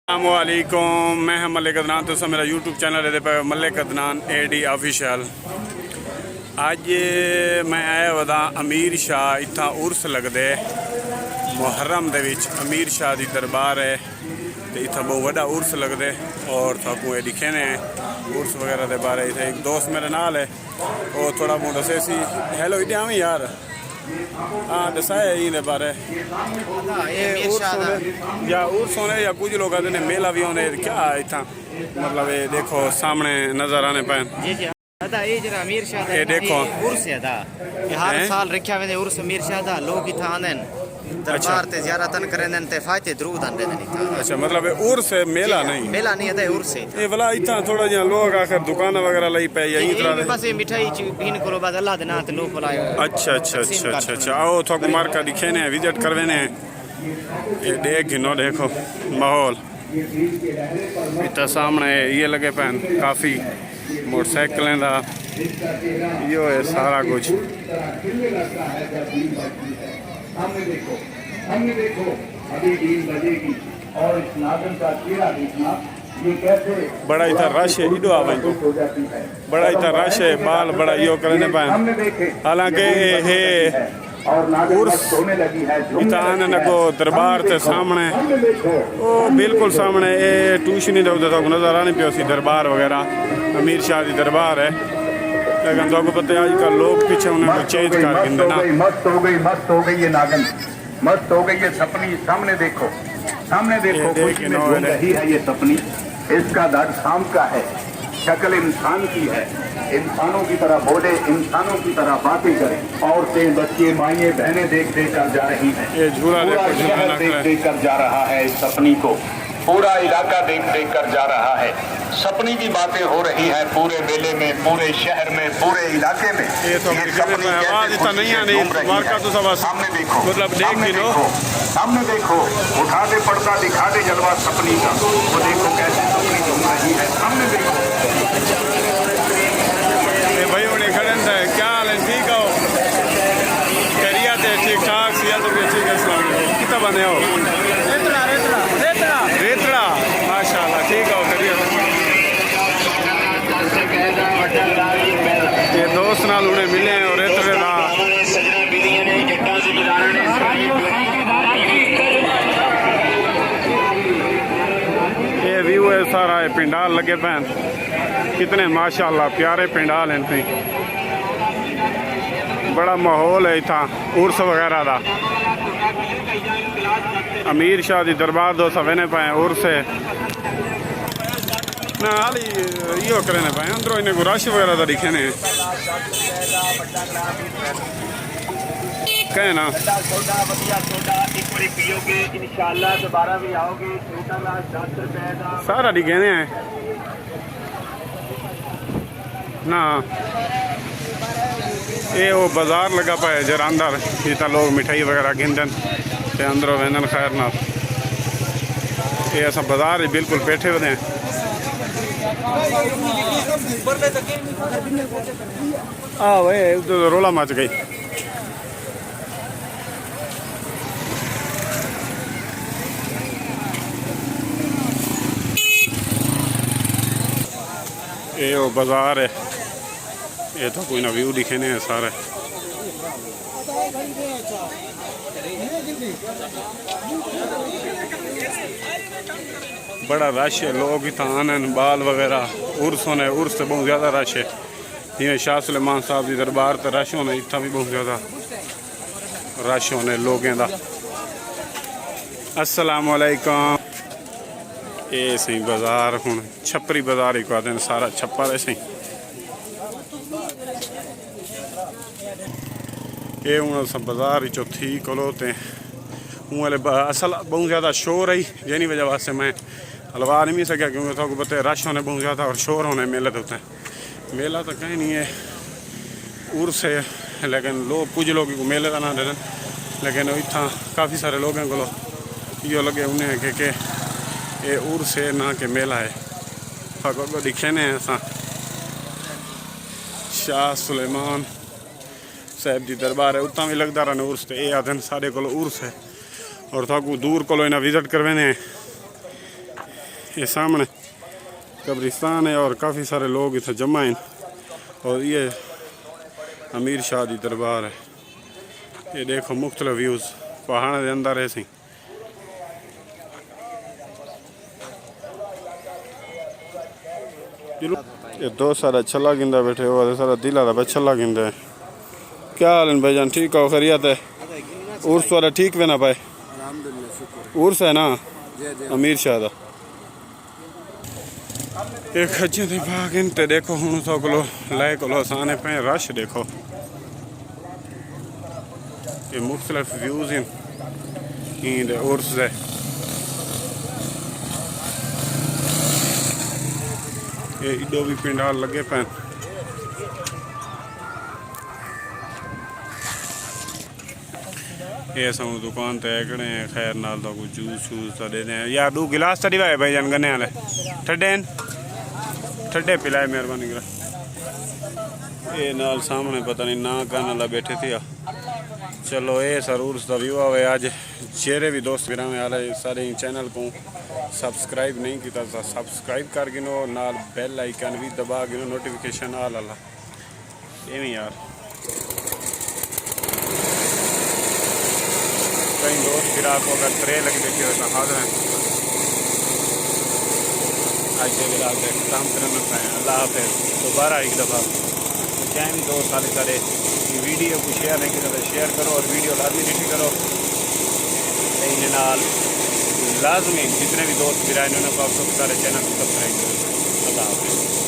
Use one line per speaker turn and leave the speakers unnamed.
अस्सलामुअलैकुम, मैं हम मलिक अदनान। तो मेरा यूट्यूब चैनल है मलिक अदनान AD ऑफिशियल। अज मैं आया वदा अमीर शाह इतना उर्स लगदे मुहर्रम दे विच। अमीर शाह की दरबार है तो इतना बहुत बड़ा उर्स लगदे और थाकू ये दिखे ने उर्स वगैरह के बारे। इतने एक दोस्त मेरे नाल है वो थोड़ा बहुत दसे सी। हेलो इधर आवी यार, हाँ दसाया ये बारे या उर्स होने या कुछ लोग आते हैं मेला भी होने क्या इतना मतलब ये देखो सामने नजर आने पाए।
अमीर शाह
ये देखो
उर्स है दा हर साल रखा वे उर्स अमीर शाह दा लोग इथा आंदे दरबार ते ज़ियारतन करन ते फायदे दरूद आंदे ने इथा।
अच्छा मतलब उर्स है मेला नहीं?
मेला नहीं है उर्स है
ये वाला इतना थोड़ा जिहा लोग आकर दुकान वगैरह लई पे यही तरह
बस ये मिठाई पीन को बाद अल्लाह दे नाम ते लोग बुलाए।
अच्छा अच्छा अच्छा अच्छा अच्छा आओ थोक मार्का दिखे ने विजिट करवे ने ये देख गिनो देखो माहौल इतना सामने ये लगे पैन काफ़ी मोटरसाइकिलें दा यो है सारा कुछ।
हमने देखो अभी 3 बजेगी और इस नागन का चेहरा देखना ये कैसे
बड़ा इतना रश है इडो आवे
हो जाती है।
बड़ा इतना रश है बाल बड़ा यो करने पाए।
हमने देखे
हालांकि ये
और नागन सोने लगी है
इतान नको दरबार के सामने ओ बिल्कुल सामने ये ट्यूशन ही दे तो नजर आने पियो सी दरबार वगैरह अमीर शाह की दरबार है। लेकिन तो पता है आजकल लोग पीछे उन्हें चेंज कर देंगे ना।
मस्त हो गई ये नागन, मस्त हो गई ये सपनी। सामने देखो कुछ में घूम रही है ये सपनी। इसका दर्द शाम का है, शक्ल इंसान की है। इंसानों की तरह बोले, इंसानों की तरह बातें करें। औरतें बच्चे माइए बहनें देख कर जा रही हैं।
ये झूला
देख कर जा रहा है इस सपनी को। पूरा इलाका देख कर जा रहा है। सपनी की बातें हो रही है पूरे मेले में, पूरे शहर में, पूरे इलाके में।
ये तो आवाज इतना नहीं आनी मार्का तो सब
सामने देखो,
मतलब देख भी लो।
सामने देखो, उठा दे पर्दा, दिखा दे जलवा सपनी का। वो देखो कैसे सपनी घूम रही है। सामने देखो
भाई उन्हें खड़े थे क्या हाल है? ठीक हो? करिया थे ठीक ठाक सिया तो भी ठीक है। कितना बने हो? रेतड़ा माशाल्लाह ठीक हो करिए। ये दोस्त नाल उन्हें मिले और रेतड़े ना ये व्यू है सारा। है पिंडाल लगे पैन कितने माशाल्लाह प्यारे पिंडाल हैं। थी बड़ा माहौल है इतना उर्स वगैरह का। अमीर शाह की दरबार दो सवेने पाए उर्स है ना हाल यो करने पाए अंदरों इन्हें को रश वगैरह तो दिखे ने कहे ना सारा दिखे ने ना। ये वो बाजार लगा पाए जरा अंदर जितना लोग मिठाई वगैरह गिनदन ते अंदरों वेंदन खैर ना। ये असा बाजार बिल्कुल बैठे हुए हैं। हाँ भाई उधर तो रोला मच गई। ये वो बाजार है। ये तो कोई ना व्यू दिखे नहीं है सारे। बड़ा रश है लोग इतना आनन बाल वगैरह उर्स होने उर्स से बहुत ज़्यादा रश है। जिमें शाह सुलेमान साहब की दरबार तो रश होने इतना भी बहुत ज़्यादा रश होने लोगों का। अस्सलामुअलैकुम। ये सही बाजार हूँ छपरी बाजार ही कहते हैं सारा छप्पा है सही। ये हूँ सब बाजार चो थी खलोते हूँ असल बहुत ज़्यादा शोर है जिनी वजह वास्ते मैं हलवा नहीं सका क्योंकि थोड़ा पता है रश होने बहुत ज़्यादा और शोर होने मेले तो होते हैं। मेला तो कहीं नहीं है उर्स है लेकिन लोग कुछ लोग मेले का ना दे लेकिन इतना काफ़ी सारे लोग हैं को यो लगे उन्हें कि ये उर्स है ना कि मेला है। को दिखे ने असा शाह सुलेमान साहब की दरबार है उतना भी लगता रहा उर्स तो ये आदन साढ़े को उर्स है और थाकू दूर को विजिट करवाने ये सामने कब्रिस्तान है और काफ़ी सारे लोग इतना जमा हैं और ये अमीर शाह की दरबार है। ये देखो मुख्तलिफ व्यूज़ पहाड़ के अंदर है सी। ये दो सारा छला गिंदा बैठे हुआ सारा दिला था छला गिंदा है। क्या हाल है भाईजान, ठीक हो, खैरियत है? उर्स वाला ठीक वे ना भाई? उर्स है ना अमीर शाह का। एक खच्चे थे बाग इन ते देखो हूँ तो कोलो लाए कोलो आसाने पे रश देखो। ये मुख्तलिफ व्यूज़ हैं ईद उर्स है। ये इडो भी पिंडाल लगे पे। ये सब दुकान ते कड़े हैं खैर नाल तो कुछ जूस शूस तो दे दें या 2 गिलास तड़ी वाए भाई जान गन्ने वाले ठंडे पिलाए मेहरबानी कर। ये नाल सामने पता नहीं ना कहने वाला बैठे थे। चलो ये सरूर का व्यू आवे आज जेरे भी दोस्त गिरा वाले सारे चैनल को सब्सक्राइब नहीं किया तो सब्सक्राइब कर गिनो नाल बेल आइकन भी दबा गिनो नोटिफिकेशन आ ला ये यार। कई दोस्त गिरा को अगर त्रे लगी देखिए तो हाजिर हैं। आज के गिरा से काम करना पाए। अल्लाह हाफिज़। दोबारा एक दफ़ा चाहे भी दोस्त सारे सारे वीडियो को शेयर नहीं किया तो शेयर करो और वीडियो लाजमी नहीं करो। नाल लाजमी जितने भी दोस्त गिरा इन्होंने सारे चैनल को सब्सक्राइब करो। अल्लाह हाफिज़।